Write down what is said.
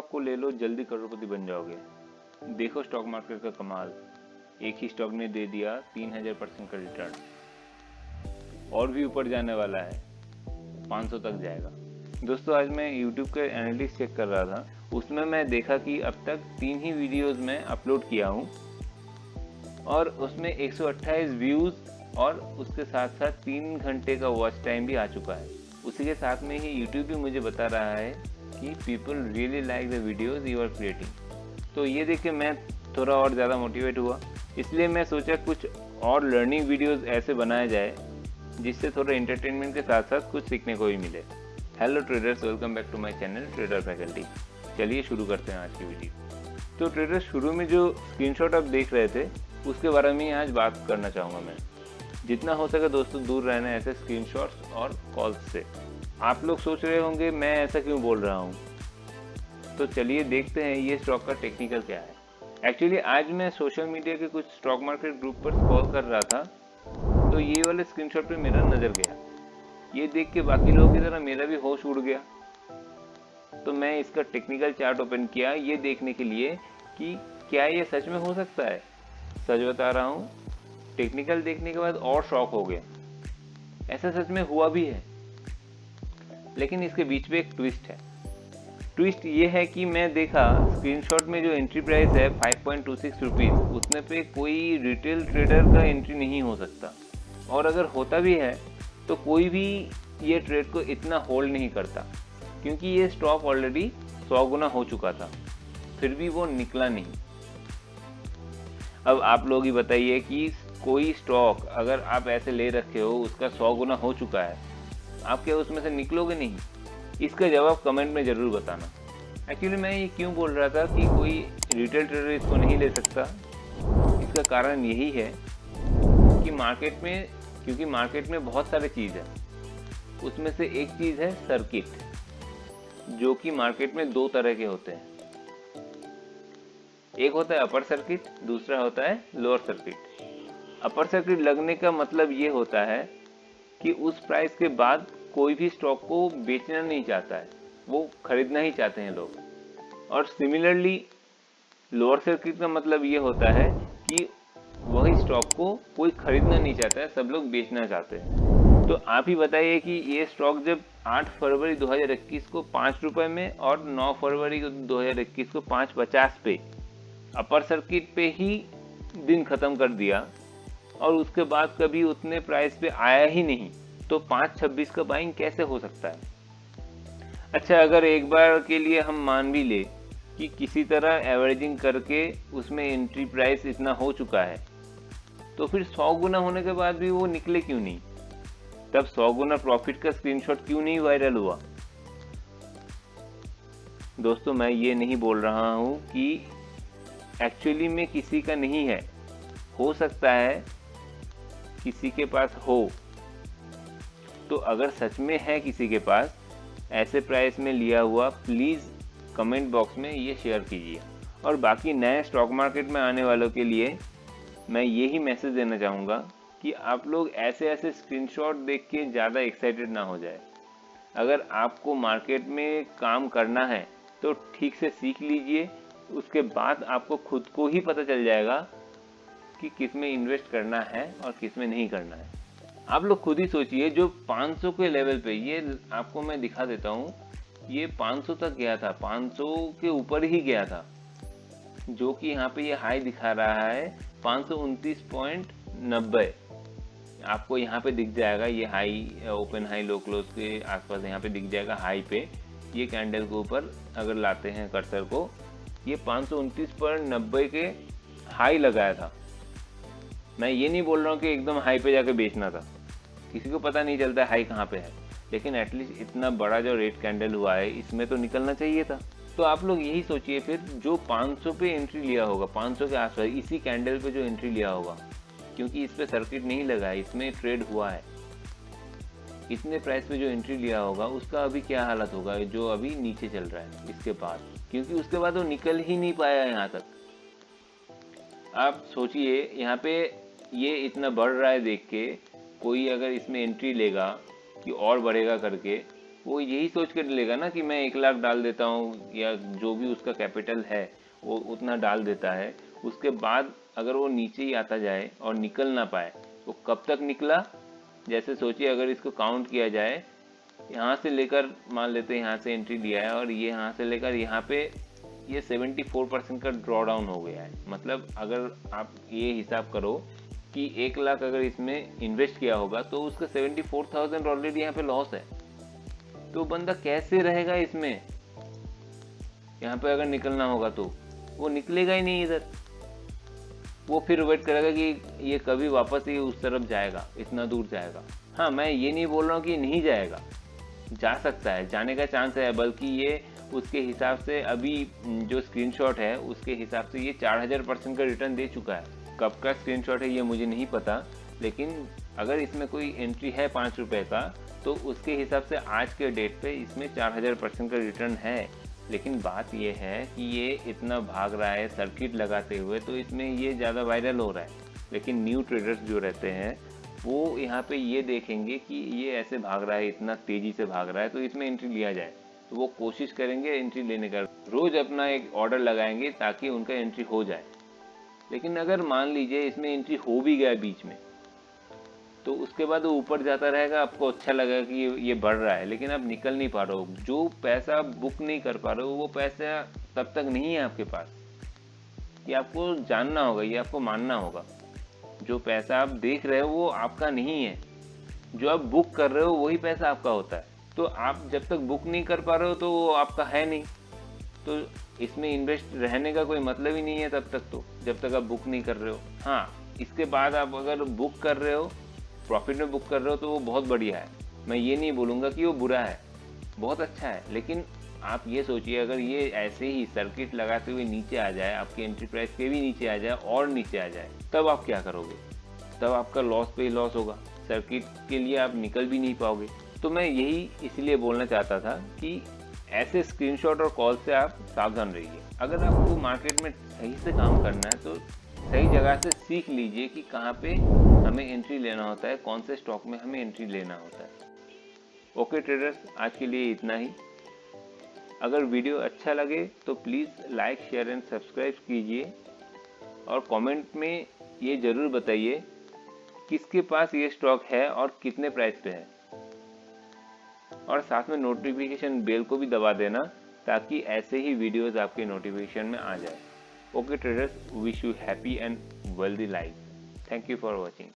Stock को ले लो, जल्दी करोड़पति बन जाओगे। देखो स्टॉक मार्केट का कमाल, एक ही स्टॉक ने दे दिया 3000% का रिटर्न, और भी ऊपर जाने वाला है, 500 तक जाएगा। दोस्तों आज मैं YouTube का एनालिटिक्स चेक कर रहा था, उसमें मैं देखा कि अब तक 3 ही वीडियोस में अपलोड किया हूँ और उसमें 128 व्यूज़ और उसके साथ साथ 3 घंटे का वॉच टाइम भी आ चुका है। उसी के साथ में ही YouTube भी मुझे बता रहा है कि people really like the videos you are creating. तो ये देख के मैं थोड़ा और ज़्यादा मोटिवेट हुआ, इसलिए मैं सोचा कुछ और लर्निंग वीडियोज़ ऐसे बनाया जाए जिससे थोड़ा एंटरटेनमेंट के साथ साथ कुछ सीखने को भी मिले। Hello traders, welcome back to my channel trader faculty. चलिए शुरू करते हैं आज की वीडियो। तो ट्रेडर्स, शुरू में जो स्क्रीनशॉट आप देख रहे थे उसके बारे में आज बात करना चाहूँगा मैं। जितना हो सके दोस्तों दूर रहना है ऐसे स्क्रीनशॉट्स और कॉल्स से। आप लोग सोच रहे होंगे मैं ऐसा क्यों बोल रहा हूँ, तो चलिए देखते हैं ये स्टॉक का टेक्निकल क्या है। एक्चुअली आज मैं सोशल मीडिया के कुछ स्टॉक मार्केट ग्रुप पर स्क्रॉल कर रहा था, तो ये वाले स्क्रीनशॉट पे मेरा नज़र गया। ये देख के बाकी लोगों की तरह मेरा भी होश उड़ गया। तो मैं इसका टेक्निकल चार्ट ओपन किया ये देखने के लिए कि क्या ये सच में हो सकता है। सच बता रहा हूँ, टेक्निकल देखने के बाद और शॉक हो गया। ऐसा सच में हुआ भी है, लेकिन इसके बीच में एक ट्विस्ट है। ट्विस्ट ये है कि मैं देखा स्क्रीनशॉट में जो एंट्री प्राइस है 5.26 रुपीज़, उसमें पे कोई रिटेल ट्रेडर का एंट्री नहीं हो सकता, और अगर होता भी है तो कोई भी ये ट्रेड को इतना होल्ड नहीं करता, क्योंकि ये स्टॉक ऑलरेडी 100 गुना हो चुका था, फिर भी वो निकला नहीं। अब आप लोग ही बताइए कि कोई स्टॉक अगर आप ऐसे ले रखे हो, उसका 100 गुना हो चुका है, आप क्या उसमें से निकलोगे नहीं? इसका जवाब कमेंट में ज़रूर बताना। एक्चुअली मैं ये क्यों बोल रहा था कि कोई रिटेल ट्रेडर इसको नहीं ले सकता, इसका कारण यही है कि क्योंकि मार्केट में बहुत सारे चीज़ है। उसमें से एक चीज़ है सर्किट, जो कि मार्केट में 2 तरह के होते हैं। एक होता है अपर सर्किट, दूसरा होता है लोअर सर्किट। अपर सर्किट लगने का मतलब ये होता है कि उस प्राइस के बाद कोई भी स्टॉक को बेचना नहीं चाहता है, वो खरीदना ही चाहते हैं लोग। और सिमिलरली लोअर सर्किट का मतलब ये होता है कि वही स्टॉक को कोई खरीदना नहीं चाहता है, सब लोग बेचना चाहते हैं। तो आप ही बताइए कि ये स्टॉक जब 8 फरवरी 2021 को 5 रुपए में और 9 फरवरी 2021 को 5.50 पे अपर सर्किट पे ही दिन खत्म कर दिया और उसके बाद कभी उतने प्राइस पे आया ही नहीं, तो 5.26 का बाइंग कैसे हो सकता है? अच्छा, अगर एक बार के लिए हम मान भी ले कि किसी तरह एवरेजिंग करके उसमें एंट्री प्राइस इतना हो चुका है, तो फिर 100 गुना होने के बाद भी वो निकले क्यों नहीं? तब 100 गुना प्रॉफिट का स्क्रीनशॉट क्यों नहीं वायरल हुआ? दोस्तों मैं ये नहीं बोल रहा हूँ कि एक्चुअली में किसी का नहीं है, हो सकता है किसी के पास हो। तो अगर सच में है किसी के पास ऐसे प्राइस में लिया हुआ, प्लीज़ कमेंट बॉक्स में ये शेयर कीजिए। और बाकी नए स्टॉक मार्केट में आने वालों के लिए मैं यही मैसेज देना चाहूँगा कि आप लोग ऐसे स्क्रीनशॉट देख के ज़्यादा एक्साइटेड ना हो जाए। अगर आपको मार्केट में काम करना है तो ठीक से सीख लीजिए, उसके बाद आपको खुद को ही पता चल जाएगा कि किस में इन्वेस्ट करना है और किस में नहीं करना है। आप लोग खुद ही सोचिए, जो 500 के लेवल पे, ये आपको मैं दिखा देता हूँ, ये 500 तक गया था, 500 के ऊपर ही गया था, जो कि यहाँ पे ये हाई दिखा रहा है 529.90। आपको यहाँ पे दिख जाएगा, ये high open high low close के आसपास यहाँ पे दिख जाएगा। हाई पे ये कैंडल के ऊपर अगर लाते हैं कर्सर को, ये 529.90 के हाई लगाया था। मैं ये नहीं बोल रहा हूँ कि एकदम हाई पे जाके बेचना था, किसी को पता नहीं चलता हाई कहाँ पे है, लेकिन एटलीस्ट इतना बड़ा जो रेड कैंडल हुआ है इसमें तो निकलना चाहिए था। तो आप लोग यही सोचिए फिर, जो 500 पे एंट्री लिया होगा, 500 के आसपास इसी कैंडल पे जो एंट्री लिया होगा, क्योंकि इस पे सर्किट नहीं लगा है, इसमें ट्रेड हुआ है, इतने प्राइस पे जो एंट्री लिया होगा उसका अभी क्या हालत होगा, जो अभी नीचे चल रहा है इसके बाद, क्योंकि उसके बाद वो निकल ही नहीं पाया यहाँ तक। आप सोचिए, यहाँ पे ये इतना बढ़ रहा है देख के कोई अगर इसमें एंट्री लेगा कि और बढ़ेगा करके, वो यही सोच कर लेगा ना कि मैं 1 लाख डाल देता हूँ, या जो भी उसका कैपिटल है वो उतना डाल देता है। उसके बाद अगर वो नीचे ही आता जाए और निकल ना पाए, तो कब तक निकला? जैसे सोचिए, अगर इसको काउंट किया जाए, यहाँ से लेकर मान लेते हैं यहाँ से एंट्री लिया है और ये यहाँ से लेकर यहाँ पे ये 74% का ड्रॉ डाउन हो गया है। मतलब अगर आप ये हिसाब करो कि 1 लाख अगर इसमें इन्वेस्ट किया होगा तो उसका 74,000 ऑलरेडी यहाँ पे लॉस है। तो बंदा कैसे रहेगा इसमें? यहाँ पे अगर निकलना होगा तो वो निकलेगा ही नहीं इधर। वो फिर वेट करेगा कि ये कभी वापस ही उस तरफ जाएगा, इतना दूर जाएगा। हाँ, मैं ये नहीं बोल रहा हूँ कि नहीं जाएगा, जा सकता है, जाने का चांस है। बल्कि ये उसके हिसाब से अभी जो स्क्रीनशॉट है उसके हिसाब से ये 4000% का रिटर्न दे चुका है। कब का स्क्रीनशॉट है ये मुझे नहीं पता, लेकिन अगर इसमें कोई एंट्री है 5 रुपये का तो उसके हिसाब से आज के डेट पे इसमें 4000% का रिटर्न है। लेकिन बात ये है कि ये इतना भाग रहा है सर्किट लगाते हुए, तो इसमें ये ज़्यादा वायरल हो रहा है। लेकिन न्यू ट्रेडर्स जो रहते हैं वो यहाँ पे ये देखेंगे कि ये ऐसे भाग रहा है, इतना तेज़ी से भाग रहा है, तो इसमें एंट्री लिया जाए, तो वो कोशिश करेंगे एंट्री लेने का। रोज़ अपना एक ऑर्डर लगाएंगे ताकि उनका एंट्री हो जाए। लेकिन अगर मान लीजिए इसमें एंट्री हो भी गया बीच में, तो उसके बाद वो ऊपर जाता रहेगा, आपको अच्छा लगेगा कि ये बढ़ रहा है, लेकिन आप निकल नहीं पा रहे हो। जो पैसा आप बुक नहीं कर पा रहे हो वो पैसा तब तक नहीं है आपके पास। ये आपको जानना होगा, ये आपको मानना होगा। जो पैसा आप देख रहे हो वो आपका नहीं है, जो आप बुक कर रहे हो वही पैसा आपका होता है। तो आप जब तक बुक नहीं कर पा रहे हो तो वो आपका है नहीं, तो इसमें इन्वेस्ट रहने का कोई मतलब ही नहीं है तब तक, तो जब तक आप बुक नहीं कर रहे हो। हाँ, इसके बाद आप अगर बुक कर रहे हो, प्रॉफिट में बुक कर रहे हो, तो वो बहुत बढ़िया है। मैं ये नहीं बोलूँगा कि वो बुरा है, बहुत अच्छा है। लेकिन आप ये सोचिए, अगर ये ऐसे ही सर्किट लगाते हुए नीचे आ जाए, आपकी एंट्री प्राइस के भी नीचे आ जाए और नीचे आ जाए, तब आप क्या करोगे? तब आपका लॉस पे ही लॉस होगा, सर्किट के लिए आप निकल भी नहीं पाओगे। तो मैं यही इसलिए बोलना चाहता था कि ऐसे स्क्रीनशॉट और कॉल से आप सावधान रहिए। अगर आपको मार्केट में सही से काम करना है तो सही जगह से सीख लीजिए कि कहाँ पे हमें एंट्री लेना होता है, कौन से स्टॉक में हमें एंट्री लेना होता है। ओके ट्रेडर्स, आज के लिए इतना ही। अगर वीडियो अच्छा लगे तो please like, share and subscribe कीजिए, और कमेंट में ये ज़रूर बताइए किसके पास ये स्टॉक है और कितने प्राइस पे है। और साथ में नोटिफिकेशन बेल को भी दबा देना ताकि ऐसे ही वीडियोस आपके नोटिफिकेशन में आ जाए। Okay traders, wish you happy and wealthy life. Thank you for watching.